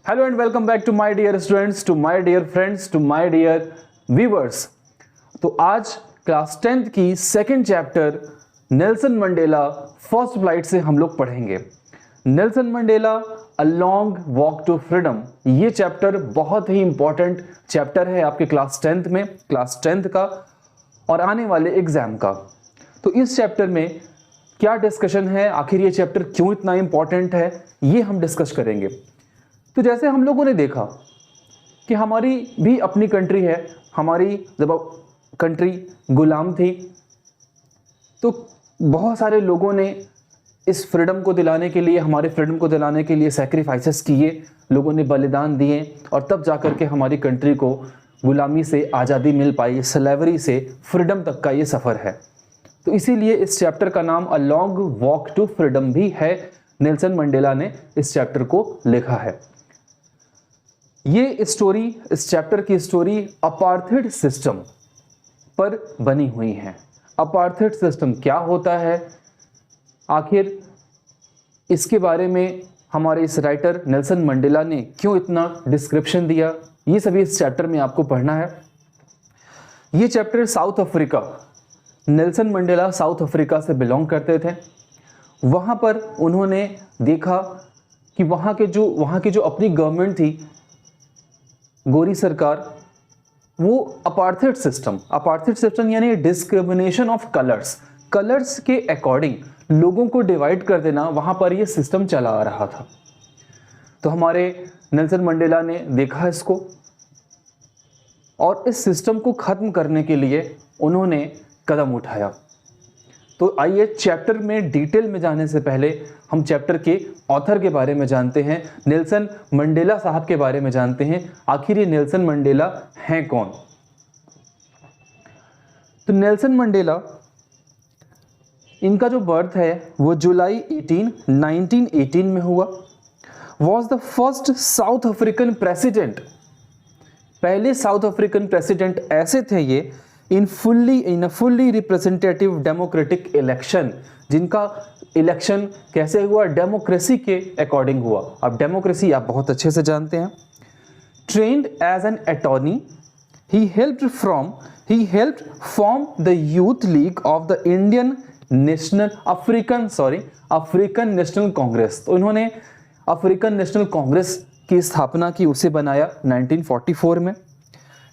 Hello and welcome back to my dear students, to my dear friends, to my dear viewers। तो आज class 10th की second chapter Nelson Mandela first flight से हम लोग पढ़ेंगे। Nelson Mandela a long walk to freedom, ये chapter बहुत ही इंपॉर्टेंट चैप्टर है आपके क्लास 10th में, क्लास 10th का और आने वाले एग्जाम का। तो इस चैप्टर में क्या डिस्कशन है, आखिर ये चैप्टर क्यों इतना इंपॉर्टेंट है, ये हम डिस्कस करेंगे। तो जैसे हम लोगों ने देखा कि हमारी भी अपनी कंट्री है, हमारी जब कंट्री गुलाम थी तो बहुत सारे लोगों ने इस फ्रीडम को दिलाने के लिए, हमारे फ्रीडम को दिलाने के लिए सैक्रिफाइसेस किए, लोगों ने बलिदान दिए और तब जाकर के हमारी कंट्री को गुलामी से आज़ादी मिल पाई, स्लेवरी से फ्रीडम तक का ये सफ़र है। तो इसीलिए इस चैप्टर का नाम a long walk to freedom भी है। नेल्सन मंडेला ने इस चैप्टर को लिखा है। ये स्टोरी, इस चैप्टर की स्टोरी अपार्थाइड सिस्टम पर बनी हुई है। अपार्थाइड सिस्टम क्या होता है, आखिर इसके बारे में हमारे इस राइटर नेल्सन मंडेला ने क्यों इतना डिस्क्रिप्शन दिया, ये सभी इस चैप्टर में आपको पढ़ना है। ये chapter south Africa, Nelson Mandela south Africa से बिलोंग करते थे। वहाँ पर उन्होंने देखा कि वहाँ की जो अपनी गवर्नमेंट थी, गोरी सरकार, वो अपार्थाइड सिस्टम यानी डिस्क्रिमिनेशन ऑफ कलर्स के अकॉर्डिंग लोगों को डिवाइड कर देना, वहाँ पर ये सिस्टम चला आ रहा था। तो हमारे नेल्सन मंडेला ने देखा इसको और इस सिस्टम को ख़त्म करने के लिए उन्होंने कदम उठाया। तो आइए चैप्टर में डिटेल में जाने से पहले हम चैप्टर के ऑथर के बारे में जानते हैं, नेल्सन मंडेला साहब के बारे में जानते हैं। आखिर ये नेल्सन मंडेला हैं कौन? तो नेल्सन मंडेला, इनका जो बर्थ है वो जुलाई 1918 में हुआ। Was the first South African president, पहले साउथ अफ्रीकन प्रेसिडेंट ऐसे थे ये in a fully representative democratic election, जिनका इलेक्शन कैसे हुआ, डेमोक्रेसी के अकॉर्डिंग हुआ। अब डेमोक्रेसी आप बहुत अच्छे से जानते हैं। Trained as an attorney, he helped form the youth league of the Indian African National Congress. तो इन्होंने अफ्रीकन नेशनल कांग्रेस की स्थापना की, उसे बनाया 1944 में।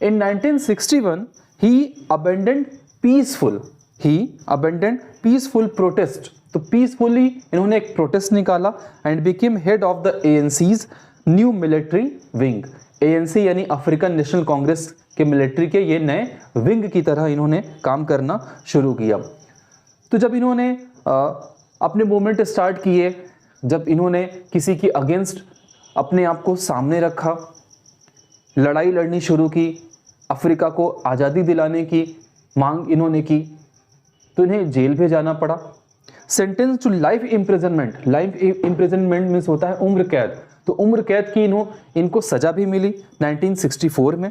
इन 1961 he abandoned peaceful protest, तो पीसफुली इन्होंने एक प्रोटेस्ट निकाला and became head of the ANC's new military wing. ANC यानी अफ्रीकन नेशनल कांग्रेस के मिलिट्री के ये नए विंग की तरह इन्होंने काम करना शुरू किया। तो जब इन्होंने अपने मूवमेंट स्टार्ट किए, जब इन्होंने किसी की अगेंस्ट अपने आप को सामने रखा, लड़ाई लड़नी शुरू की, अफ्रीका को आज़ादी दिलाने की मांग इन्होंने की, तो इन्हें जेल में जाना पड़ा। Sentence to life imprisonment means होता है उम्र कैद, तो उम्र कैद की इनको सजा भी मिली 1964 में।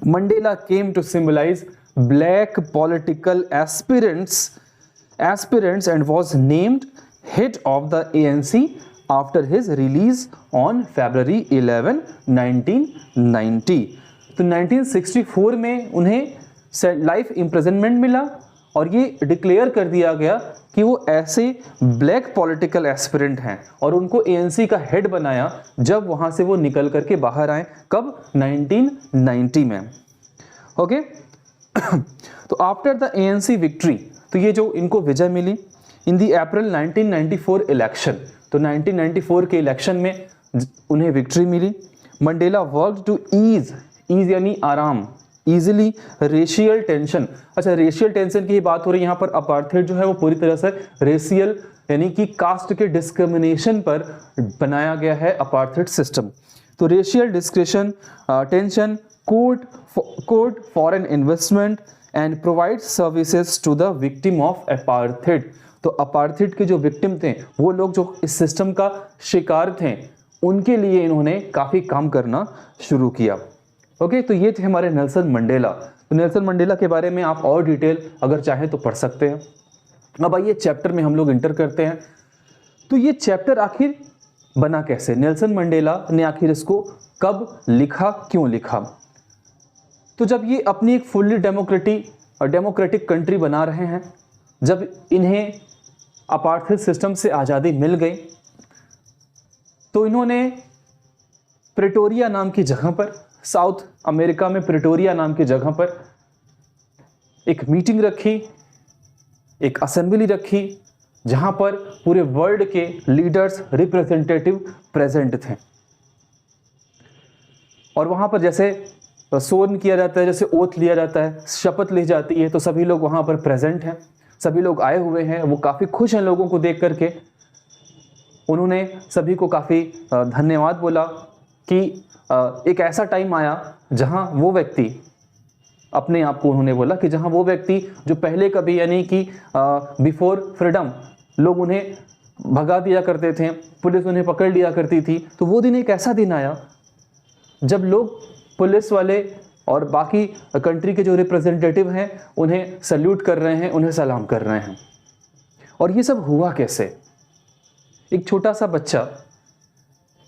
Mandela came to symbolise black political aspirants and was named head of the ANC after his release on February 11, 1990। तो 1964 में उन्हें लाइफ इम्प्रिजनमेंट मिला और ये डिक्लेयर कर दिया गया कि वो ऐसे ब्लैक पॉलिटिकल एस्पिरेंट हैं और उनको ANC का हेड बनाया जब वहाँ से वो निकल करके बाहर आए। कब? 1990 में। ओके। तो आफ्टर द ANC विक्ट्री, तो ये जो इनको विजय मिली इन दी अप्रैल 1994 इलेक्शन, तो 1994 के इलेक्शन में उन्हें विक्ट्री मिली। मंडेला वर्क टू ईज यानी आराम, इजीली रेशियल टेंशन। अच्छा, रेशियल टेंशन की ही बात हो रही है यहाँ पर। अपार्थाइड जो है वो पूरी तरह से रेशियल यानी कि कास्ट के डिस्क्रिमिनेशन पर बनाया गया है अपार्थाइड सिस्टम। तो racial discrimination tension, court foreign investment and provide services to the victim of apartheid. तो अपार्थाइड के जो विक्टिम थे, वो लोग जो इस सिस्टम का शिकार थे, उनके लिए इन्होंने काफ़ी काम करना शुरू किया। ओके, तो ये थे हमारे नेल्सन मंडेला। तो नेल्सन मंडेला के बारे में आप और डिटेल अगर चाहें तो पढ़ सकते हैं। अब आइए चैप्टर में हम लोग इंटर करते हैं। तो ये चैप्टर आखिर बना कैसे, नेल्सन मंडेला ने आखिर इसको कब लिखा, क्यों लिखा? तो जब ये अपनी एक फुल्ली डेमोक्रेटिक कंट्री बना रहे हैं, जब इन्हें अपार्थाइड सिस्टम से आज़ादी मिल गई, तो इन्होंने प्रेटोरिया नाम की जगह पर, साउथ अमेरिका में प्रेटोरिया नाम की जगह पर एक मीटिंग रखी, एक असेंबली रखी, जहां पर पूरे वर्ल्ड के लीडर्स, रिप्रेजेंटेटिव प्रेजेंट थे। और वहां पर जैसे सोन किया जाता है, जैसे ओथ लिया जाता है, शपथ ली जाती है, तो सभी लोग वहां पर प्रेजेंट हैं, सभी लोग आए हुए हैं। वो काफ़ी खुश हैं लोगों को देख करके। उन्होंने सभी को काफ़ी धन्यवाद बोला कि एक ऐसा टाइम आया जहां वो व्यक्ति, अपने आप को उन्होंने बोला कि जहां वो व्यक्ति जो पहले कभी, यानी कि बिफोर फ्रीडम, लोग उन्हें भगा दिया करते थे, पुलिस उन्हें पकड़ लिया करती थी, तो वो दिन एक ऐसा दिन आया जब लोग, पुलिस वाले और बाकी कंट्री के जो रिप्रेजेंटेटिव हैं, उन्हें सल्यूट कर रहे हैं, उन्हें सलाम कर रहे हैं। और ये सब हुआ कैसे? एक छोटा सा बच्चा,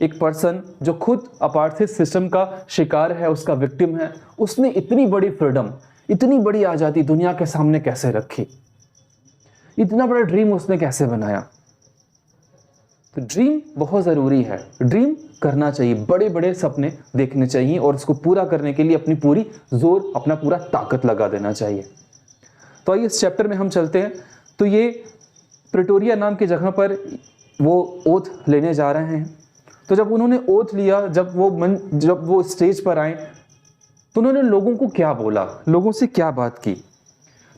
एक पर्सन जो खुद अपार्थाइड सिस्टम का शिकार है, उसका विक्टिम है, उसने इतनी बड़ी फ्रीडम, इतनी बड़ी आज़ादी दुनिया के सामने कैसे रखी? इतना बड़ा ड्रीम उसने कैसे बनाया? तो ड्रीम बहुत ज़रूरी है, ड्रीम करना चाहिए, बड़े बड़े सपने देखने चाहिए और उसको पूरा करने के लिए अपनी पूरी जोर, अपना पूरा ताकत लगा देना चाहिए। तो आइए इस चैप्टर में हम चलते हैं। तो ये प्रेटोरिया नाम की जगह पर वो ओथ लेने जा रहे हैं। तो जब उन्होंने ओथ लिया, जब वो स्टेज पर आए, तो उन्होंने लोगों को क्या बोला, लोगों से क्या बात की?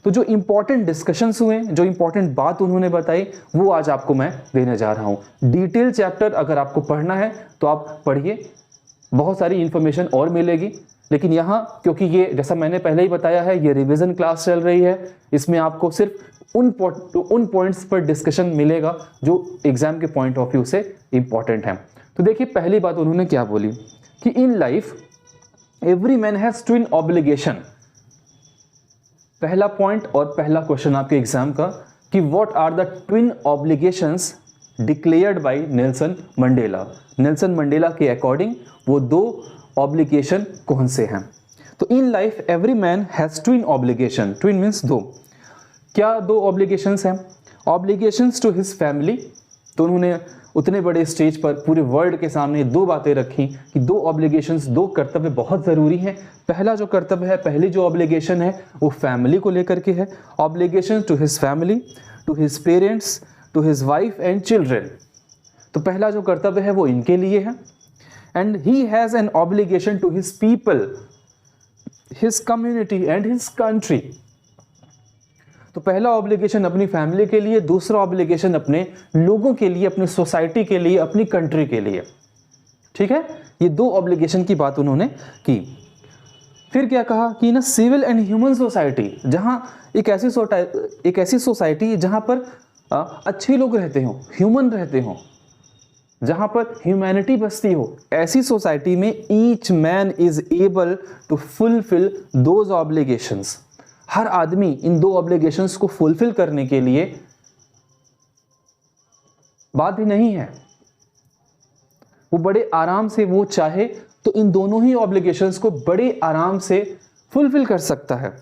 तो जो इंपॉर्टेंट डिस्कशंस हुए, जो इंपॉर्टेंट बात उन्होंने बताई, वो आज आपको मैं देने जा रहा हूँ। डिटेल चैप्टर अगर आपको पढ़ना है तो आप पढ़िए, बहुत सारी इंफॉर्मेशन और मिलेगी। लेकिन यहाँ, क्योंकि ये जैसा मैंने पहले ही बताया है, ये रिवीजन क्लास चल रही है, इसमें आपको सिर्फ उन पॉइंट्स पर डिस्कशन मिलेगा जो एग्जाम के पॉइंट ऑफ व्यू से इंपॉर्टेंट है। तो देखिए, पहली बात उन्होंने क्या बोली कि in life every man has twin obligation. पहला पॉइंट और पहला क्वेश्चन आपके एग्जाम का कि what are the twin obligations declared by Nelson Mandela. Nelson Mandela के अकॉर्डिंग वो दो ऑब्लिगेशन कौन से हैं? तो in life every man has twin obligation. Twin means दो। क्या दो ऑब्लिगेशंस हैं? Obligations to his family. तो उन्होंने उतने बड़े स्टेज पर पूरे वर्ल्ड के सामने दो बातें रखी कि दो ऑब्लिगेशंस, दो कर्तव्य बहुत ज़रूरी हैं। पहला जो कर्तव्य है, पहली जो ऑब्लिगेशन है, वो फैमिली को लेकर के है। Obligation to his family, to his parents, to his wife and children. तो पहला जो कर्तव्य है वो इनके लिए है। And he has an obligation to his people, his community and his country. तो पहला ऑब्लिगेशन अपनी फैमिली के लिए, दूसरा ऑब्लिगेशन अपने लोगों के लिए, अपनी सोसाइटी के लिए, अपनी कंट्री के लिए। ठीक है, ये दो ऑब्लिगेशन की बात उन्होंने की। फिर क्या कहा कि ना सिविल एंड ह्यूमन सोसाइटी, जहां एक ऐसी सोसाइटी जहां पर अच्छे लोग रहते हो, ह्यूमन रहते हो, जहां पर ह्यूमैनिटी बसती हो, ऐसी सोसाइटी में each man is able to fulfil those obligations. हर आदमी इन दो ऑब्लिगेशंस को फुलफिल करने के लिए बाध्य नहीं है। वो बड़े आराम से, वो चाहे तो इन दोनों ही ऑब्लिगेशंस को बड़े आराम से फुलफिल कर सकता है।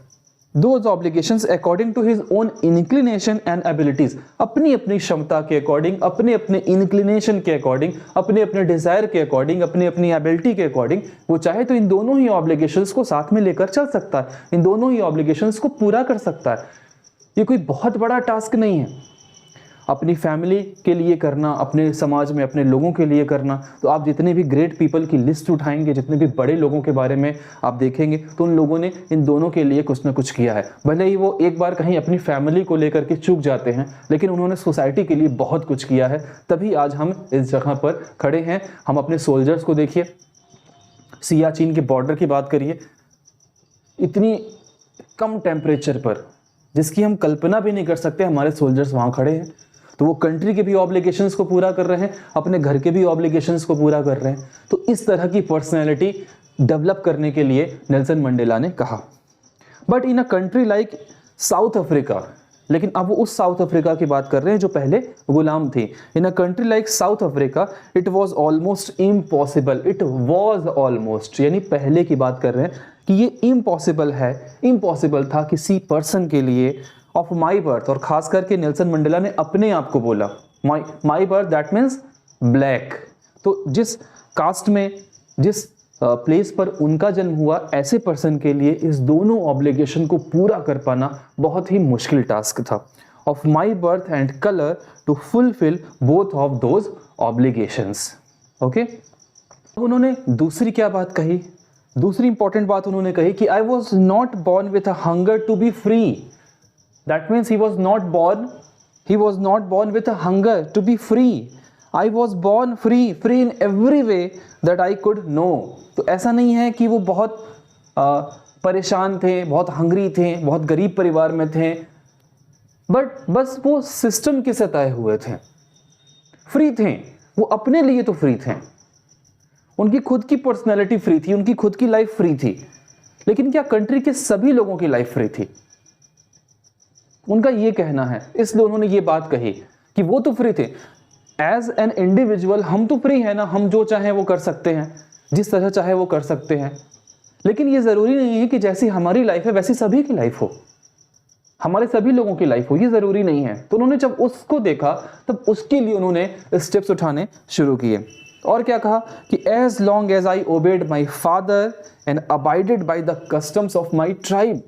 Those obligations according to his own inclination and abilities. अपनी अपनी क्षमता के अकॉर्डिंग, अपने अपने इंक्लिनेशन के अकॉर्डिंग, अपने अपने डिजायर के अकॉर्डिंग, अपनी अपनी एबिलिटी के अकॉर्डिंग वो चाहे तो इन दोनों ही ऑब्लिगेशंस को साथ में लेकर चल सकता है, इन दोनों ही ऑब्लिगेशंस को पूरा कर सकता है। ये कोई बहुत बड़ा टास्क नहीं है अपनी फैमिली के लिए करना, अपने समाज में अपने लोगों के लिए करना। तो आप जितने भी ग्रेट पीपल की लिस्ट उठाएंगे, जितने भी बड़े लोगों के बारे में आप देखेंगे, तो उन लोगों ने इन दोनों के लिए कुछ ना कुछ किया है। भले ही वो एक बार कहीं अपनी फैमिली को लेकर के चूक जाते हैं, लेकिन उन्होंने सोसाइटी के लिए बहुत कुछ किया है, तभी आज हम इस जगह पर खड़े हैं। हम अपने सोल्जर्स को देखिए, सियाचिन के बॉर्डर की बात करिए, इतनी कम टेम्परेचर पर जिसकी हम कल्पना भी नहीं कर सकते, हमारे सोल्जर्स वहाँ खड़े हैं। तो वो कंट्री के भी ऑब्लिगेशंस को पूरा कर रहे हैं, अपने घर के भी ऑब्लिगेशंस को पूरा कर रहे हैं। तो इस तरह की पर्सनैलिटी डेवलप करने के लिए नेल्सन मंडेला ने कहा। But in a country like South Africa, लेकिन अब वो उस साउथ अफ्रीका की बात कर रहे हैं जो पहले गुलाम थी। In a country like South Africa it was almost impossible, it was almost यानी पहले की बात कर रहे हैं कि ये इम्पॉसिबल है, इम्पॉसिबल था किसी पर्सन के लिए ऑफ माई बर्थ, और खास करके नेल्सन मंडेला ने अपने आप को बोला my birth, that means black. तो जिस कास्ट में, जिस प्लेस पर उनका जन्म हुआ, ऐसे पर्सन के लिए इस दोनों ऑब्लिगेशन को पूरा कर पाना बहुत ही मुश्किल टास्क था। Of my birth and colour to fulfil both of those obligations. Okay, उन्होंने दूसरी क्या बात कही, दूसरी इंपॉर्टेंट बात उन्होंने कही कि I was not born with a hunger to be free. That means he was not born with a hunger to be free. I was born free, free in every way that I could know। तो ऐसा नहीं है कि वो बहुत परेशान थे, बहुत हंगरी थे, बहुत गरीब परिवार में थे, बट बस वो सिस्टम के सताए हुए थे। फ्री थे वो, अपने लिए तो फ्री थे, उनकी खुद की पर्सनैलिटी फ्री थी, उनकी खुद की लाइफ फ्री थी। लेकिन क्या कंट्री के सभी लोगों की लाइफ फ्री थी? उनका ये कहना है, इसलिए उन्होंने ये बात कही कि वो तो फ्री थे। एज एन इंडिविजुअल हम तो फ्री है ना, हम जो चाहे वो कर सकते हैं, जिस तरह चाहे वो कर सकते हैं, लेकिन ये जरूरी नहीं है कि जैसी हमारी लाइफ है वैसी सभी की लाइफ हो, हमारे सभी लोगों की लाइफ हो, ये जरूरी नहीं है। तो उन्होंने जब उसको देखा तब उसके लिए उन्होंने स्टेप्स उठाने शुरू किए। और क्या कहा कि as long as I obeyed my father and abided by the customs of my tribe.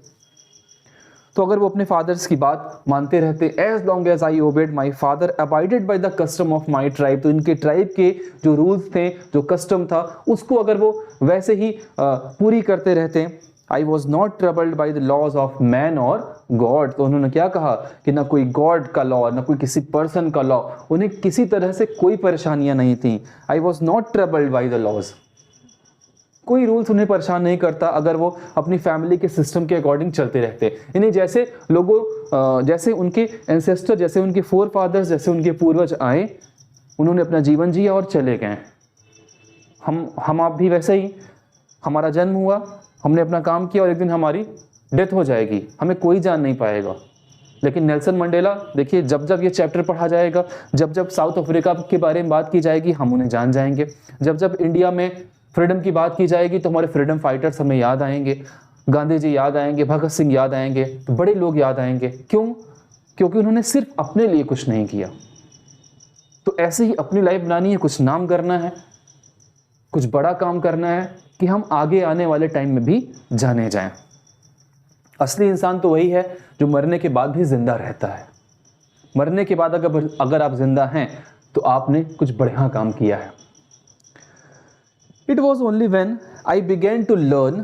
तो अगर वो अपने फादर्स की बात मानते रहते, as long as I obeyed my father abided by the custom of my tribe, तो इनके ट्राइब के जो रूल्स थे, जो कस्टम था, उसको अगर वो वैसे ही पूरी करते रहते, I was not troubled by the laws of man और गॉड। तो उन्होंने क्या कहा कि ना कोई गॉड का लॉ, ना कोई किसी पर्सन का लॉ, उन्हें किसी तरह से कोई परेशानियां नहीं थी। I was not troubled by the laws, कोई रूल्स उन्हें परेशान नहीं करता अगर वो अपनी फैमिली के सिस्टम के अकॉर्डिंग चलते रहते। यानी जैसे लोगों, जैसे उनके एंसेस्टर, जैसे उनके फोर फादर्स, जैसे उनके पूर्वज आए, उन्होंने अपना जीवन जिया और चले गए। हम आप भी वैसे ही, हमारा जन्म हुआ, हमने अपना काम किया और एक दिन हमारी डेथ हो जाएगी, हमें कोई जान नहीं पाएगा। लेकिन नेल्सन मंडेला, देखिए जब जब ये चैप्टर पढ़ा जाएगा, जब जब साउथ अफ्रीका के बारे में बात की जाएगी, हम उन्हें जान जाएंगे। जब जब इंडिया में फ्रीडम की बात की जाएगी तो हमारे फ्रीडम फाइटर्स हमें याद आएंगे, गांधी जी याद आएंगे, भगत सिंह याद आएंगे, तो बड़े लोग याद आएंगे। क्यों? क्योंकि उन्होंने सिर्फ अपने लिए कुछ नहीं किया। तो ऐसे ही अपनी लाइफ बनानी है, कुछ नाम करना है, कुछ बड़ा काम करना है कि हम आगे आने वाले टाइम में भी जाने जाएं। असली इंसान तो वही है जो मरने के बाद भी जिंदा रहता है। मरने के बाद अगर आप जिंदा हैं तो आपने कुछ बढ़िया काम किया है। It was only when I began to learn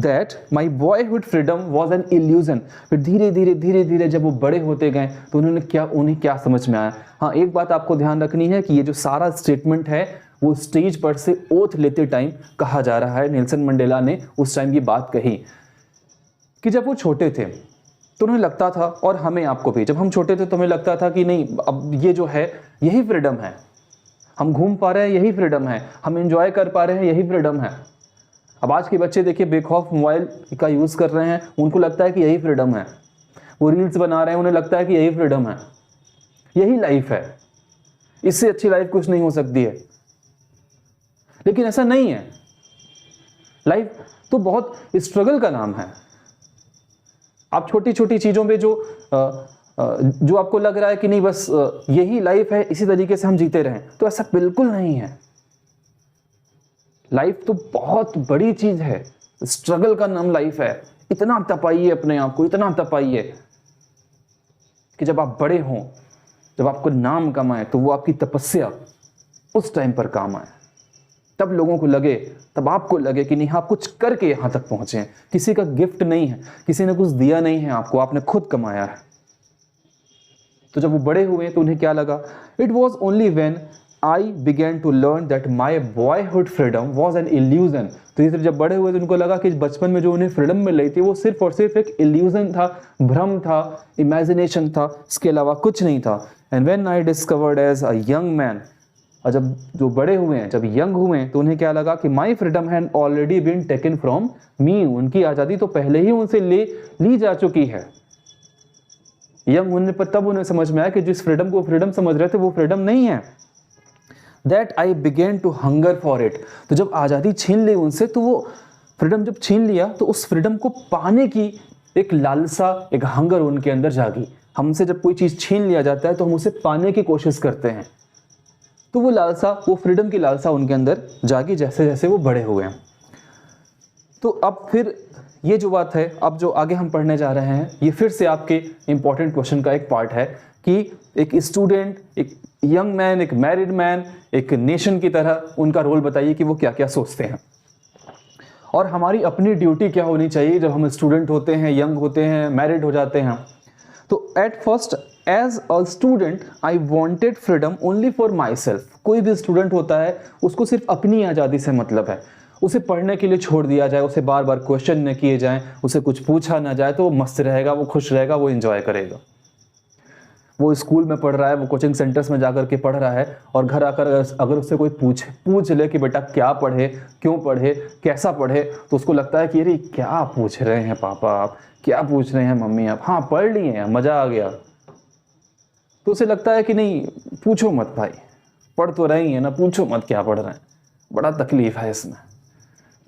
that my boyhood freedom was an illusion। फिर धीरे धीरे जब वो बड़े होते गए तो उन्हें क्या समझ में आया। हाँ, एक बात आपको ध्यान रखनी है कि ये जो सारा स्टेटमेंट है वो स्टेज पर से ओथ लेते टाइम कहा जा रहा है। नेल्सन मंडेला ने उस टाइम ये बात कही कि जब वो छोटे थे तो उन्हें लगता था, और हमें आपको भी, जब हम छोटे थे तो हमें लगता था कि नहीं, अब ये जो है यही फ्रीडम है, हम घूम पा रहे हैं यही फ्रीडम है, हम एंजॉय कर पा रहे हैं यही फ्रीडम है। अब आज के बच्चे देखिए बेखौफ मोबाइल का यूज़ कर रहे हैं, उनको लगता है कि यही फ्रीडम है। वो रील्स बना रहे हैं, उन्हें लगता है कि यही फ्रीडम है, यही लाइफ है, इससे अच्छी लाइफ कुछ नहीं हो सकती है। लेकिन ऐसा नहीं है, लाइफ तो बहुत स्ट्रगल का नाम है। आप छोटी छोटी चीज़ों पे जो आपको लग रहा है कि नहीं बस यही लाइफ है, इसी तरीके से हम जीते रहें, तो ऐसा बिल्कुल नहीं है। लाइफ तो बहुत बड़ी चीज है, स्ट्रगल का नाम लाइफ है। इतना तपाइए अपने आप को, इतना तपाइए कि जब आप बड़े हों, जब आपको नाम कमाए, तो वो आपकी तपस्या उस टाइम पर काम आए। तब लोगों को लगे, तब आपको लगे कि नहीं, आप कुछ करके यहां तक पहुंचे हैं। किसी का गिफ्ट नहीं है, किसी ने कुछ दिया नहीं है आपको, आपने खुद कमाया है। तो जब वो बड़े हुए तो उन्हें क्या लगा? It was only when I began to learn that my boyhood freedom was an illusion. तो ये जब बड़े हुए तो उनको लगा कि बचपन में जो उन्हें फ्रीडम मिल रही थी वो सिर्फ और सिर्फ एक इल्यूजन था, भ्रम था, इमेजिनेशन था, इसके अलावा कुछ नहीं था। And when I discovered as a young man, और जब जो बड़े हुए हैं, जब यंग हुए हैं, तो उन्हें क्या लगा कि my freedom had already been taken from me. उनकी आज़ादी तो पहले ही उनसे ली जा चुकी है। यंग होने पर तब उन्हें समझ में आया कि जिस फ्रीडम को फ्रीडम समझ रहे थे वो फ्रीडम नहीं है। That I began to hunger for it. तो जब आज़ादी छीन ली उनसे, तो वो फ्रीडम जब छीन लिया तो उस फ्रीडम को पाने की एक लालसा, एक हंगर उनके अंदर जागी। हमसे जब कोई चीज़ छीन लिया जाता है तो हम उसे पाने की कोशिश करते हैं, तो वो लालसा, वो फ्रीडम की लालसा उनके अंदर जागी जैसे जैसे वो बड़े हुए हैं। तो अब फिर ये जो बात है, अब जो आगे हम पढ़ने जा रहे हैं, ये फिर से आपके इंपॉर्टेंट क्वेश्चन का एक पार्ट है कि एक स्टूडेंट, एक यंग मैन, एक मैरिड मैन, एक नेशन की तरह उनका रोल बताइए कि वो क्या क्या सोचते हैं, और हमारी अपनी ड्यूटी क्या होनी चाहिए जब हम स्टूडेंट होते हैं, यंग होते हैं, मैरिड हो जाते हैं। तो at first as a student I wanted freedom only for my self. कोई भी स्टूडेंट होता है उसको सिर्फ अपनी आज़ादी से मतलब है। उसे पढ़ने के लिए छोड़ दिया जाए, उसे बार बार क्वेश्चन न किए जाएं, उसे कुछ पूछा ना जाए, तो वो मस्त रहेगा, वो खुश रहेगा, वो एंजॉय करेगा। वो स्कूल में पढ़ रहा है, वो कोचिंग सेंटर्स में जाकर के पढ़ रहा है, और घर आकर अगर उससे कोई पूछ ले कि बेटा क्या पढ़े, क्यों पढ़े, कैसा पढ़े, तो उसको लगता है कि अरे क्या पूछ रहे हैं पापा आप, क्या पूछ रहे हैं मम्मी आप, हाँ पढ़ लिए हैं, मज़ा आ गया। तो उसे लगता है कि नहीं, पूछो मत भाई, पढ़ तो रही है ना, पूछो मत क्या पढ़ रहे हैं। बड़ा तकलीफ है इसमें।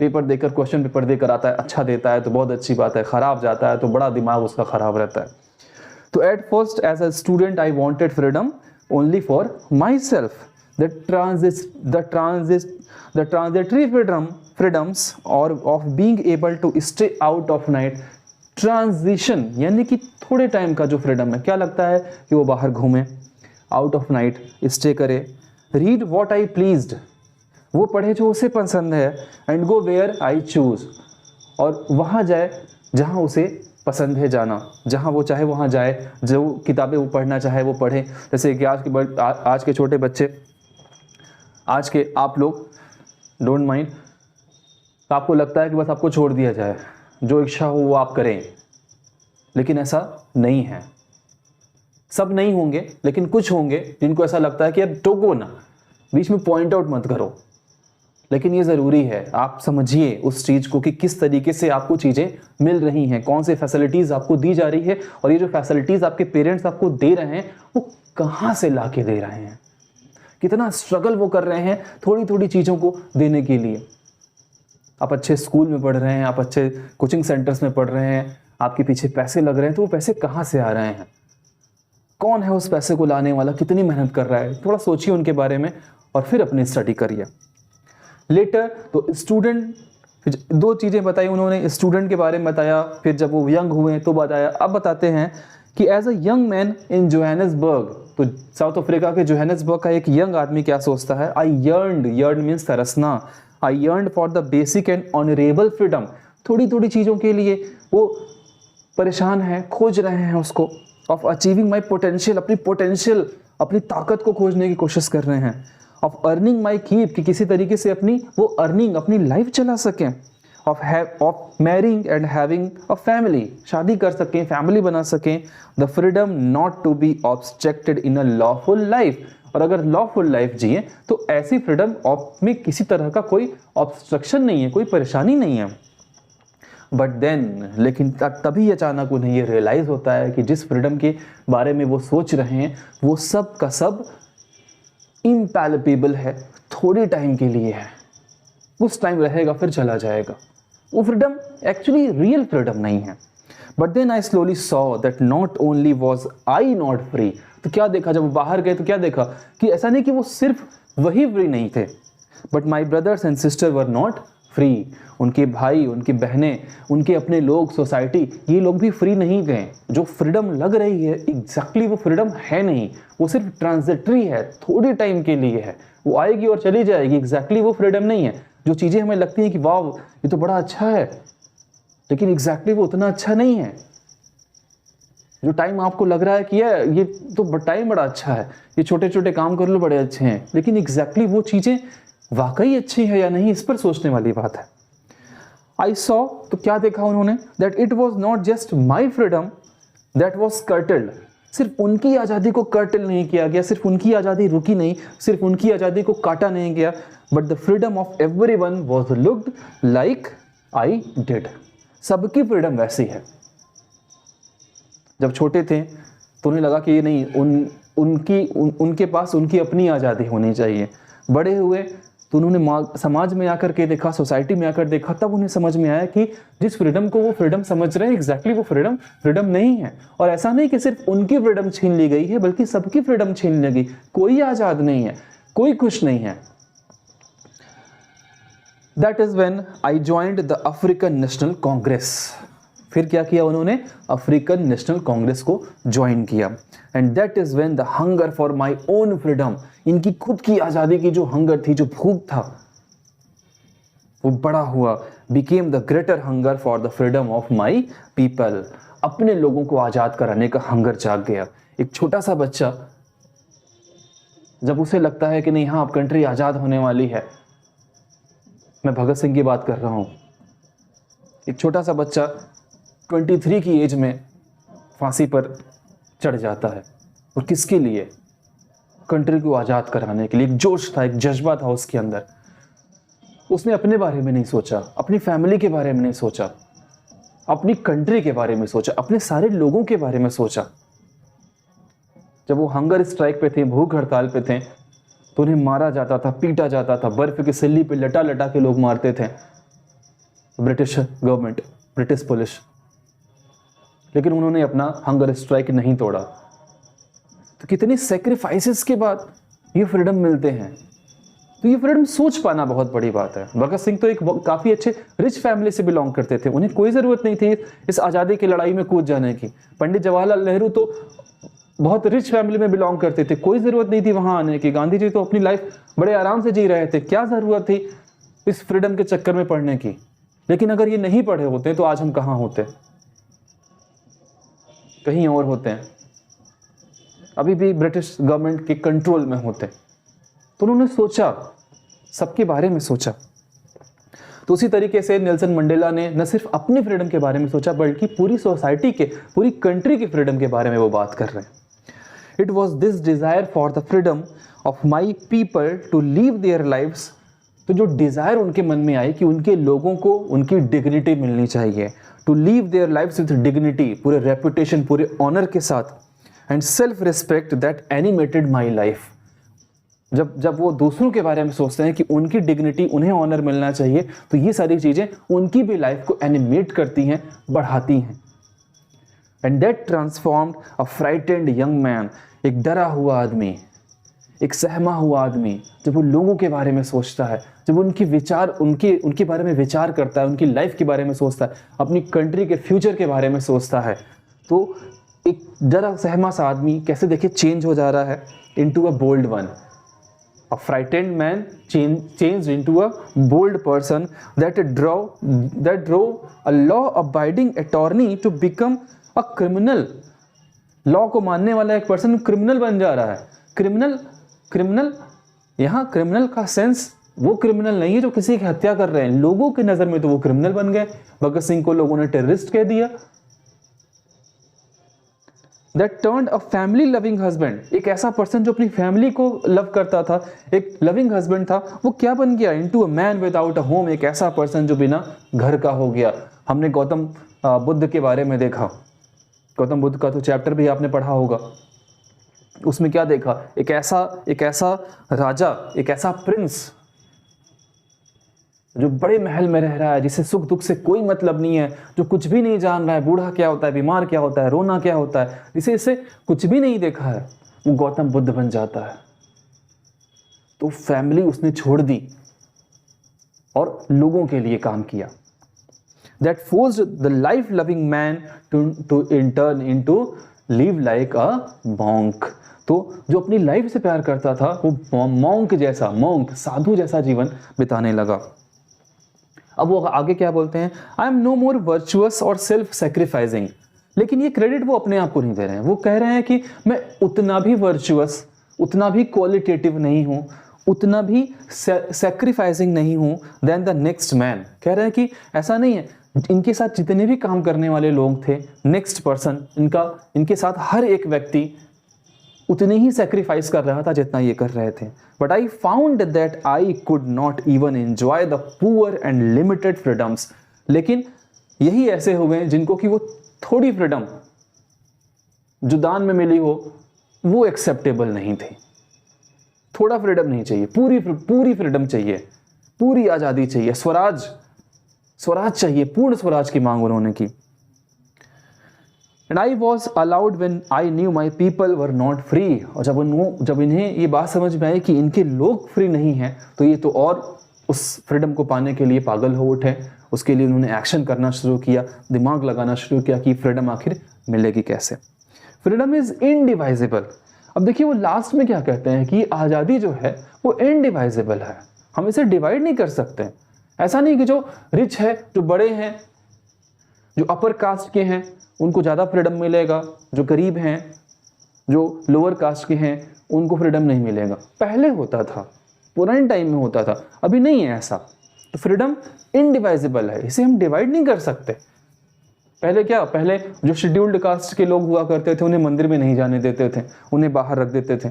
पेपर देकर, क्वेश्चन पेपर देकर आता है, अच्छा देता है तो बहुत अच्छी बात है, ख़राब जाता है तो बड़ा दिमाग उसका ख़राब रहता है। तो at first as a student I wanted freedom only for my self. The transitory freedoms और of being able to stay out of night. Transition यानी कि थोड़े टाइम का जो फ्रीडम है, क्या लगता है कि वो बाहर घूमे, आउट ऑफ नाइट स्टे करे, रीड वॉट आई प्लीज्ड, वो पढ़े जो उसे पसंद है, and go where I choose, और वहाँ जाए जहाँ उसे पसंद है जाना, जहाँ वो चाहे वहाँ जाए, जो किताबें वो पढ़ना चाहे वो पढ़े। जैसे कि आज के छोटे बच्चे, आज के आप लोग, डोंट माइंड, तो आपको लगता है कि बस आपको छोड़ दिया जाए, जो इच्छा हो वो आप करें, लेकिन ऐसा नहीं है। सब नहीं होंगे, लेकिन कुछ होंगे जिनको ऐसा लगता है कि यार टोको ना, बीच में पॉइंट आउट मत करो। लेकिन ये ज़रूरी है, आप समझिए उस चीज़ को कि किस तरीके से आपको चीज़ें मिल रही हैं, कौन से फैसिलिटीज़ आपको दी जा रही है, और ये जो फैसिलिटीज़ आपके पेरेंट्स आपको दे रहे हैं वो कहाँ से ला के दे रहे हैं, कितना स्ट्रगल वो कर रहे हैं थोड़ी थोड़ी चीज़ों को देने के लिए। आप अच्छे स्कूल में पढ़ रहे हैं, आप अच्छे कोचिंग सेंटर्स में पढ़ रहे हैं, आपके पीछे पैसे लग रहे हैं, तो वो पैसे कहाँ से आ रहे हैं, कौन है उस पैसे को लाने वाला, कितनी मेहनत कर रहा है, थोड़ा सोचिए उनके बारे में और फिर अपनी स्टडी करिए। लेटर तो स्टूडेंट, दो चीज़ें बताई उन्होंने, स्टूडेंट के बारे में बताया, फिर जब वो यंग हुए तो बताया। अब बताते हैं कि as a young man in Johannesburg, तो साउथ अफ्रीका के जोहानिसबर्ग का एक यंग आदमी क्या सोचता है, आई यर्न मीन्स तरसना, I yearn for the basic and honourable freedom. थोड़ी थोड़ी चीज़ों के लिए वो परेशान है, खोज रहे हैं उसको, ऑफ अचीविंग माई पोटेंशियल, अपनी ताकत को खोजने की कोशिश कर रहे हैं, ऑफ अर्निंग माई कीप, कि किसी तरीके से वो अर्निंग, अपनी लाइफ चला सकें, of marrying and having a family, शादी कर सकें, फैमिली बना सकें, the freedom not to be obstructed in a lawful life, और अगर लॉफुल लाइफ जिए तो ऐसी फ्रीडम में किसी तरह का कोई ऑब्स्ट्रक्शन नहीं है, कोई परेशानी नहीं है। बट देन, लेकिन तभी अचानक उन्हें ये रियलाइज़ होता है कि जिस फ्रीडम के बारे में वो सोच रहे हैं वो सब का सब इम्पैलेबल है, थोड़े टाइम के लिए है, उस टाइम रहेगा फिर चला जाएगा। वो फ्रीडम एक्चुअली रियल फ्रीडम नहीं है। But then I slowly saw that not only was I not free, तो क्या देखा जब वो बाहर गए, तो क्या देखा कि ऐसा नहीं कि वो सिर्फ वही फ्री नहीं थे, but my brothers and sister were not free, उनके भाई, उनकी बहनें, उनके अपने लोग, सोसाइटी, ये लोग भी फ्री नहीं गए। जो फ्रीडम लग रही है एग्जैक्टली वो फ्रीडम है नहीं, वो सिर्फ ट्रांजिटरी है, थोड़े टाइम के लिए है, वो आएगी और चली जाएगी, एग्जैक्टली वो फ्रीडम नहीं है। जो चीज़ें हमें लगती हैं कि वाह ये तो बड़ा अच्छा है, लेकिन एग्जैक्टली वो उतना अच्छा नहीं है। जो टाइम आपको लग रहा है कि ये तो टाइम बड़ा अच्छा है, ये छोटे छोटे काम कर लो बड़े अच्छे हैं, लेकिन एग्जैक्टली वो चीज़ें वाकई अच्छी है या नहीं, इस पर सोचने वाली बात है। आई सॉ, तो क्या देखा उन्होंने, that it was not just my freedom that was curtailed, सिर्फ उनकी आज़ादी को कर्टल नहीं किया गया, सिर्फ उनकी आज़ादी रुकी नहीं, सिर्फ उनकी आज़ादी को काटा नहीं गया, but the freedom of everyone was looked like I did, सबकी फ्रीडम वैसी है। जब छोटे थे तो उन्हें लगा कि ये नहीं, उनके पास उनकी अपनी आज़ादी होनी चाहिए। बड़े हुए तो उन्होंने समाज में आकर के देखा, सोसाइटी में आकर देखा, तब उन्हें समझ में आया कि जिस फ्रीडम को वो फ्रीडम समझ रहे हैं एग्जैक्टली वो फ्रीडम नहीं है। और ऐसा नहीं कि सिर्फ उनकी फ्रीडम छीन ली गई है, बल्कि सबकी फ्रीडम छीन ली गई। कोई आज़ाद नहीं है, कोई खुश नहीं है। That is when I joined the African National Congress. फिर क्या किया उन्होंने? अफ्रीकन नेशनल कांग्रेस को ज्वाइन किया। And that is when the hunger for my own freedom, इनकी खुद की आज़ादी की जो हंगर थी, जो भूख था, वो बड़ा हुआ। Became the greater hunger for the freedom of my people. अपने लोगों को आज़ाद कराने का हंगर जाग गया। एक छोटा सा बच्चा जब उसे लगता है कि नहीं, हाँ अब कंट्री आज़ाद होने वाली है, मैं भगत सिंह की बात कर रहा हूं। एक छोटा सा बच्चा 23 की एज में फांसी पर चढ़ जाता है, और किसके लिए? कंट्री को आज़ाद कराने के लिए। एक जोश था, एक जज्बा था उसके अंदर। उसने अपने बारे में नहीं सोचा, अपनी फैमिली के बारे में नहीं सोचा, अपनी कंट्री के बारे में सोचा, अपने सारे लोगों के बारे में सोचा। जब वो हंगर स्ट्राइक पे थे, भूख हड़ताल पे थे, तो उन्हें मारा जाता था, पीटा जाता था, बर्फ की सिल्ली पे लटा लटा के लोग मारते थे ब्रिटिश गवर्नमेंट, ब्रिटिश पुलिस। लेकिन उन्होंने अपना हंगर स्ट्राइक नहीं तोड़ा। तो कितनी सेक्रीफाइसेस के बाद ये फ्रीडम मिलते हैं। तो ये फ्रीडम सोच पाना बहुत बड़ी बात है। भगत सिंह तो एक काफ़ी अच्छे रिच फैमिली से बिलोंग करते थे, उन्हें कोई ज़रूरत नहीं थी इस आज़ादी की लड़ाई में कूद जाने की। पंडित जवाहरलाल नेहरू तो बहुत रिच फैमिली में बिलोंग करते थे, कोई ज़रूरत नहीं थी वहाँ आने की। गांधी जी तो अपनी लाइफ बड़े आराम से जी रहे थे, क्या ज़रूरत थी इस फ्रीडम के चक्कर में पढ़ने की। लेकिन अगर ये नहीं पढ़े होते तो आज हम कहाँ होते? कहीं और होते हैं, अभी भी ब्रिटिश गवर्नमेंट के कंट्रोल में होते। तो उन्होंने सोचा, सबके बारे में सोचा। तो उसी तरीके से नेल्सन मंडेला ने न सिर्फ अपनी फ्रीडम के बारे में सोचा, बल्कि पूरी सोसाइटी के, पूरी कंट्री की फ्रीडम के बारे में वो बात कर रहे हैं। It was this desire for the freedom of my people to live their lives. तो जो डिजायर उनके मन में आई कि उनके लोगों को उनकी डिग्निटी मिलनी चाहिए, to live their lives with dignity, पूरे रेपुटेशन, पूरे ऑनर के साथ, and self respect that animated my life. जब वो दूसरों के बारे में सोचते हैं कि उनकी डिग्निटी, उन्हें ऑनर मिलना चाहिए, तो ये सारी चीज़ें उनकी भी लाइफ को एनिमेट करती हैं, बढ़ाती हैं। And that transformed a frightened young man, एक डरा हुआ आदमी, एक सहमा हुआ आदमी, जब वो लोगों के बारे में सोचता है, जब उनके विचार, उनके बारे में विचार करता है, उनकी लाइफ के बारे में सोचता है, अपनी कंट्री के फ्यूचर के बारे में सोचता है, तो एक डरा सहमा सा आदमी कैसे देखिए चेंज हो जा रहा है into a bold one. A frightened man changed into a bold person that drove a law-abiding attorney to become a criminal. Law को मानने वाला एक पर्सन क्रिमिनल बन जा रहा है। क्रिमिनल यहाँ क्रिमिनल का सेंस वो क्रिमिनल नहीं है जो किसी की हत्या कर रहे हैं। लोगों की नज़र में तो वो क्रिमिनल बन गए। भगत सिंह को लोगों ने टेररिस्ट कह दिया। That turned a family loving husband, एक ऐसा पर्सन जो अपनी फैमिली को लव करता था, एक लविंग हस्बैंड था, वो क्या बन गया? Into a man without a home, एक ऐसा पर्सन जो बिना घर का हो गया। हमने गौतम बुद्ध के बारे में देखा, गौतम बुद्ध का तो चैप्टर भी आपने पढ़ा होगा। उसमें क्या देखा? एक ऐसा राजा, एक ऐसा प्रिंस जो बड़े महल में रह रहा है, जिसे सुख दुख से कोई मतलब नहीं है, जो कुछ भी नहीं जान रहा है, बूढ़ा क्या होता है, बीमार क्या होता है, रोना क्या होता है, जिसे इससे कुछ भी नहीं देखा है, वो गौतम बुद्ध बन जाता है। तो फैमिली उसने छोड़ दी और लोगों के लिए काम किया। That forced the life loving man to turn into live like a monk। तो जो अपनी लाइफ से प्यार करता था वो मॉन्क साधु जैसा जीवन बिताने लगा। अब वो आगे क्या बोलते हैं? I am no more virtuous और सेल्फ सेक्रीफाइसिंग। लेकिन ये क्रेडिट वो अपने आप को नहीं दे रहे हैं। वो कह रहे हैं कि मैं उतना भी वर्चुअस, उतना भी क्वालिटेटिव नहीं हूँ, उतना भी सेक्रीफाइसिंग नहीं हूँ देन द नेक्स्ट मैन। कह रहे हैं कि ऐसा नहीं है, इनके साथ जितने भी काम करने वाले लोग थे, नेक्स्ट पर्सन, इनके साथ हर एक व्यक्ति उतने ही सेक्रीफाइस कर रहा था जितना ये कर रहे थे। But I found that I could not even enjoy the poor and limited freedoms. लेकिन यही ऐसे हुए जिनको कि वो थोड़ी फ्रीडम जो दान में मिली हो वो एक्सेप्टेबल नहीं थी। थोड़ा फ्रीडम नहीं चाहिए, पूरी फ्रीडम चाहिए, पूरी आज़ादी चाहिए, स्वराज चाहिए, पूर्ण स्वराज की मांग उन्होंने की। And I was allowed when I knew my people were not free। और जब इन्हें ये बात समझ में आई कि इनके लोग फ्री नहीं हैं, तो ये तो और उस फ्रीडम को पाने के लिए पागल हो उठे। उसके लिए उन्होंने एक्शन करना शुरू किया, दिमाग लगाना शुरू किया कि फ्रीडम आखिर मिलेगी कैसे। Freedom is indivisible. अब देखिए वो लास्ट में क्या कहते हैं कि आज़ादी जो है वो इनडिवाइजेबल है, हम इसे डिवाइड नहीं कर सकते। ऐसा नहीं कि जो रिच है, जो बड़े हैं, जो अपर कास्ट के हैं उनको ज़्यादा फ्रीडम मिलेगा, जो गरीब हैं, जो लोअर कास्ट के हैं उनको फ्रीडम नहीं मिलेगा। पहले होता था, पुराने टाइम में होता था, अभी नहीं है ऐसा। तो फ्रीडम इनडिवाइजेबल है, इसे हम डिवाइड नहीं कर सकते। पहले जो शेड्यूल्ड कास्ट के लोग हुआ करते थे उन्हें मंदिर में नहीं जाने देते थे, उन्हें बाहर रख देते थे।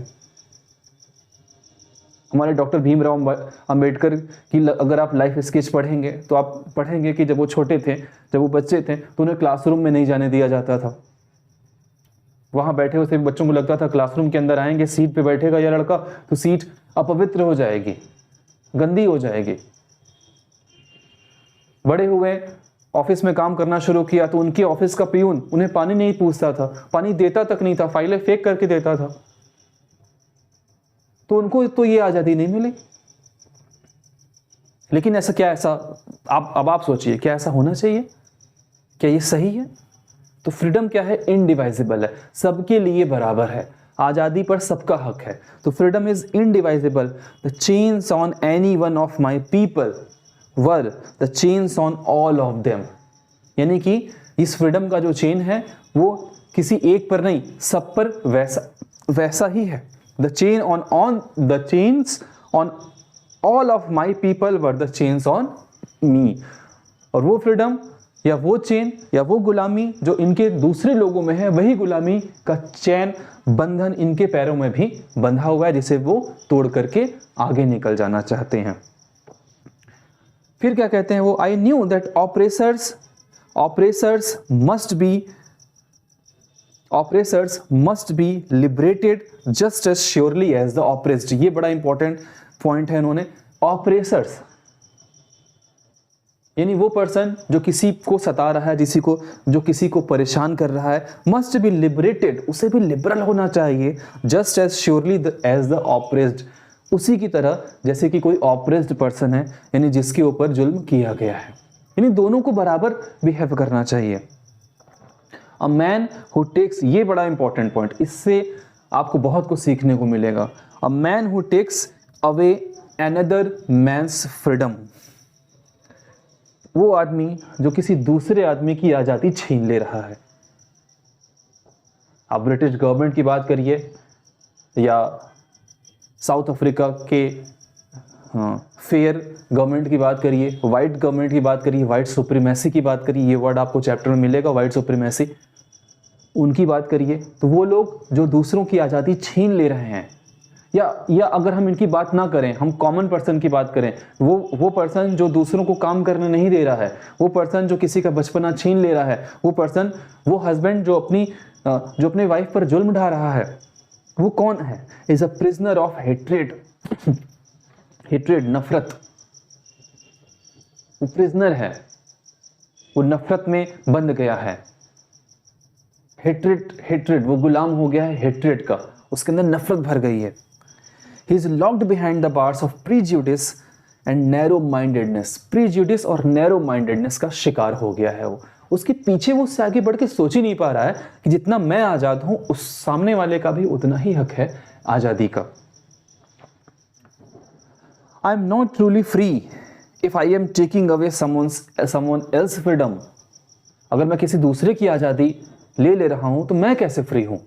हमारे डॉक्टर भीमराव अंबेडकर की अगर आप लाइफ स्केच पढ़ेंगे तो आप पढ़ेंगे कि जब वो छोटे थे, जब वो बच्चे थे, तो उन्हें क्लासरूम में नहीं जाने दिया जाता था। वहां बैठे हुए बच्चों को लगता था क्लासरूम के अंदर आएंगे, सीट पे बैठेगा या लड़का तो सीट अपवित्र हो जाएगी, गंदी हो जाएगी। बड़े हुए, ऑफिस में काम करना शुरू किया तो उनके ऑफिस का पियून उन्हें पानी नहीं पूछता था, पानी देता तक नहीं था, फाइलें फेंक करके देता था। तो उनको तो ये आज़ादी नहीं मिली। लेकिन ऐसा आप सोचिए, क्या ऐसा होना चाहिए? क्या ये सही है? तो फ्रीडम क्या है? इनडिवाइजेबल है, सबके लिए बराबर है, आज़ादी पर सबका हक है। तो freedom is indivisible. The chains on any one of my people were the chains on all of them. यानी कि इस फ्रीडम का जो चेन है वो किसी एक पर नहीं, सब पर वैसा ही है। The chains on all of my people were the chains on me। और वो फ्रीडम या वो चेन या वो गुलामी जो इनके दूसरे लोगों में है, वही गुलामी का चैन, बंधन इनके पैरों में भी बंधा हुआ है, जिसे वो तोड़ करके आगे निकल जाना चाहते हैं। फिर क्या कहते हैं वो? I knew that oppressors must be liberated just as surely as the oppressed। ये बड़ा इंपॉर्टेंट पॉइंट है इन्होंने। ऑपरेसर्स यानी वो पर्सन जो किसी को सता रहा है, जो किसी को परेशान कर रहा है, मस्ट बी लिबरेटेड, उसे भी लिबरल होना चाहिए, just as surely as the oppressed, उसी की तरह जैसे कि कोई ऑपरेस्ड पर्सन है, यानी जिसके ऊपर जुल्म किया गया है। यानी दोनों को बराबर बिहेव करना चाहिए। अ मैन हु टेक्स, ये बड़ा इंपॉर्टेंट पॉइंट, इससे आपको बहुत कुछ सीखने को मिलेगा। A man who takes away another man's freedom, वो आदमी जो किसी दूसरे आदमी की आज़ादी छीन ले रहा है। आप ब्रिटिश गवर्नमेंट की बात करिए या साउथ अफ्रीका के फेयर गवर्नमेंट की बात करिए, वाइट गवर्नमेंट की बात करिए, वाइट सुप्रीमेसी की बात करिए, ये वर्ड आपको चैप्टर में मिलेगा, वाइट सुप्रीमेसी, उनकी बात करिए, तो वो लोग जो दूसरों की आज़ादी छीन ले रहे हैं, या अगर हम इनकी बात ना करें, हम कॉमन पर्सन की बात करें, वो पर्सन जो दूसरों को काम करने नहीं दे रहा है, वो पर्सन जो किसी का बचपना छीन ले रहा है, वो पर्सन, वो हस्बैंड जो अपने वाइफ पर जुल्म ढा रहा है, वो कौन है? Is a prisoner of hatred. Hatred, नफरत, वो प्रिजनर है, वो नफरत में बंध गया है। हेट्रेड, वो गुलाम हो गया है हेट्रेड का, उसके अंदर नफरत भर गई है। He is locked behind the bars of prejudice and narrow mindedness। prejudice और narrow mindedness का शिकार हो गया है वो, उसके पीछे वो उससे आगे बढ़ के सोच ही नहीं पा रहा है कि जितना मैं आज़ाद हूं, उस सामने वाले का भी उतना ही हक है आज़ादी का। I am not truly free if I am taking away someone else freedom। अगर मैं किसी दूसरे की आज़ादी ले रहा हूं तो मैं कैसे फ्री हूं?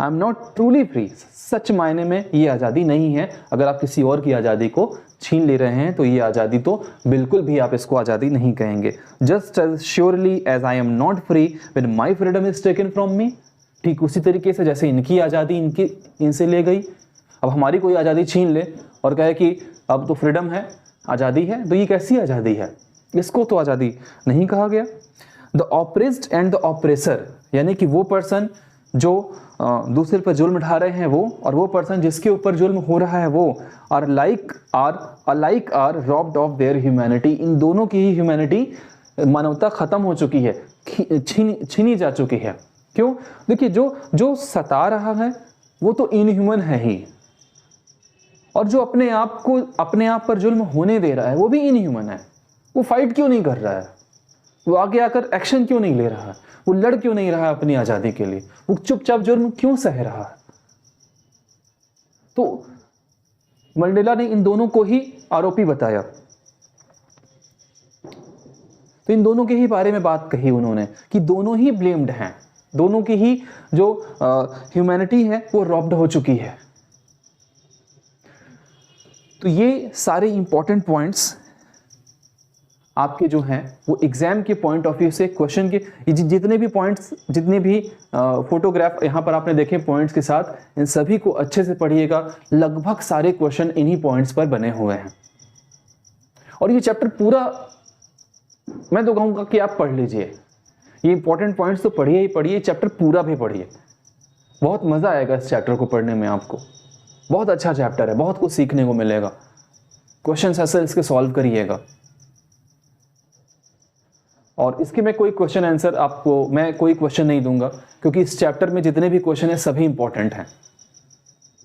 I am not truly free, सच मायने में ये आज़ादी नहीं है। अगर आप किसी और की आज़ादी को छीन ले रहे हैं तो ये आज़ादी तो बिल्कुल भी आप इसको आज़ादी नहीं कहेंगे। Just as surely as I am not free when my freedom is taken from me. ठीक उसी तरीके से जैसे इनकी आज़ादी इनसे ले गई, अब हमारी कोई आज़ादी छीन ले और कहे कि अब तो फ्रीडम है, आज़ादी है, तो ये कैसी आज़ादी है? इसको तो आज़ादी नहीं कहा गया। The oppressed and the oppressor, यानी कि वो पर्सन जो दूसरे पर जुल्म ढा रहे हैं वो, और वो पर्सन जिसके ऊपर जुल्म हो रहा है वो, are alike are robbed of their humanity, इन दोनों की ही ह्यूमैनिटी, मानवता खत्म हो चुकी है, छीनी जा चुकी है। क्यों? देखिए, जो सता रहा है वो तो इनह्यूमन है ही, और जो अपने आप पर जुल्म होने दे रहा है वो भी इनह्यूमन है। वो फाइट क्यों नहीं कर रहा है? वो आगे आकर एक्शन क्यों नहीं ले रहा है? वो लड़ क्यों नहीं रहा है अपनी आजादी के लिए? वो चुपचाप जुर्म क्यों सह रहा है? तो मंडेला ने इन दोनों को ही आरोपी बताया। तो इन दोनों के ही बारे में बात कही उन्होंने कि दोनों ही ब्लेम्ड हैं, दोनों की ही जो ह्यूमैनिटी है वो रॉब्ड हो चुकी है। तो ये सारे इंपॉर्टेंट पॉइंट्स आपके जो हैं वो एग्जाम के पॉइंट ऑफ व्यू से, क्वेश्चन के जितने भी पॉइंट्स, जितने भी फोटोग्राफ यहाँ पर आपने देखे पॉइंट्स के साथ, इन सभी को अच्छे से पढ़िएगा। लगभग सारे क्वेश्चन इन्हीं पॉइंट्स पर बने हुए हैं। और ये चैप्टर पूरा मैं तो कहूँगा कि आप पढ़ लीजिए। ये इंपॉर्टेंट पॉइंट्स तो पढ़िए ही पढ़िए, चैप्टर पूरा भी पढ़िए। बहुत मज़ा आएगा इस चैप्टर को पढ़ने में आपको। बहुत अच्छा चैप्टर है, बहुत कुछ सीखने को मिलेगा। क्वेश्चन आंसर इसके सॉल्व करिएगा। और इसके में कोई क्वेश्चन आंसर आपको मैं कोई क्वेश्चन नहीं दूंगा, क्योंकि इस चैप्टर में जितने भी क्वेश्चन हैं सभी इंपॉर्टेंट हैं।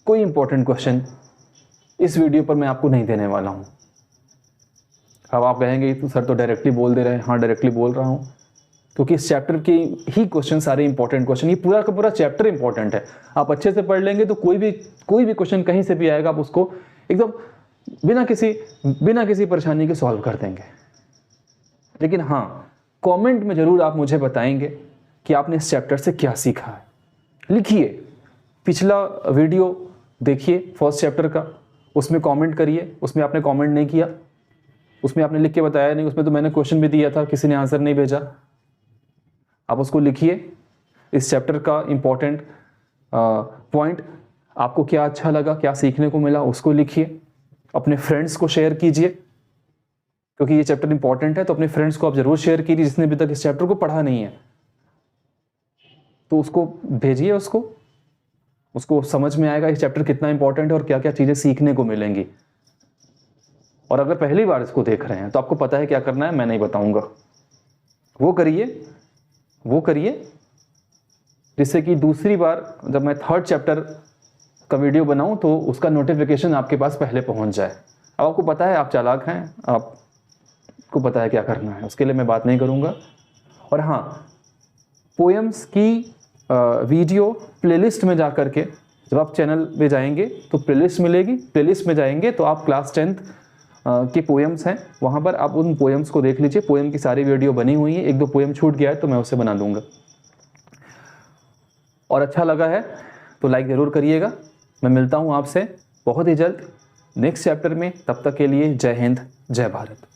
कोई इंपॉर्टेंट क्वेश्चन इस वीडियो पर मैं आपको नहीं देने वाला हूं। अब आप कहेंगे तो सर तो डायरेक्टली बोल दे रहे हैं। हाँ, डायरेक्टली बोल रहा हूं, क्योंकि इस चैप्टर के ही क्वेश्चन सारे इंपॉर्टेंट क्वेश्चन, ये पूरा का पूरा चैप्टर इंपॉर्टेंट है। आप अच्छे से पढ़ लेंगे तो कोई भी क्वेश्चन कहीं से भी आएगा, आप उसको एकदम बिना किसी परेशानी के सॉल्व कर देंगे। लेकिन हाँ, कमेंट में जरूर आप मुझे बताएंगे कि आपने इस चैप्टर से क्या सीखा है। लिखिए, पिछला वीडियो देखिए फर्स्ट चैप्टर का, उसमें कमेंट करिए। उसमें आपने कमेंट नहीं किया, उसमें आपने लिख के बताया नहीं, उसमें तो मैंने क्वेश्चन भी दिया था, किसी ने आंसर नहीं भेजा। आप उसको लिखिए। इस चैप्टर का इंपॉर्टेंट पॉइंट आपको क्या अच्छा लगा, क्या सीखने को मिला, उसको लिखिए। अपने फ्रेंड्स को शेयर कीजिए, क्योंकि ये चैप्टर इंपॉर्टेंट है। तो अपने फ्रेंड्स को आप जरूर शेयर कीजिए जिसने अभी तक इस चैप्टर को पढ़ा नहीं है। तो उसको भेजिए, उसको समझ में आएगा इस चैप्टर कितना इंपॉर्टेंट है और क्या क्या चीजें सीखने को मिलेंगी। और अगर पहली बार इसको देख रहे हैं तो आपको पता है क्या करना है, मैं नहीं बताऊंगा। वो करिए जिससे कि दूसरी बार जब मैं थर्ड चैप्टर का वीडियो बनाऊं तो उसका नोटिफिकेशन आपके पास पहले पहुंच जाए। अब आपको पता है, आप चालाक हैं, आपको पता है क्या करना है, उसके लिए मैं बात नहीं करूंगा। और हाँ, पोएम्स की वीडियो प्लेलिस्ट में जा करके, जब आप चैनल पे जाएंगे तो प्लेलिस्ट मिलेगी। प्लेलिस्ट में जाएंगे तो आप क्लास 10th के पोएम्स हैं, वहाँ पर आप उन पोएम्स को देख लीजिए। पोएम की सारी वीडियो बनी हुई है। एक दो पोएम छूट गया है तो मैं उसे बना दूंगा। और अच्छा लगा है तो लाइक ज़रूर करिएगा। मैं मिलता हूँ आपसे बहुत ही जल्द नेक्स्ट चैप्टर में। तब तक के लिए जय हिंद, जय भारत।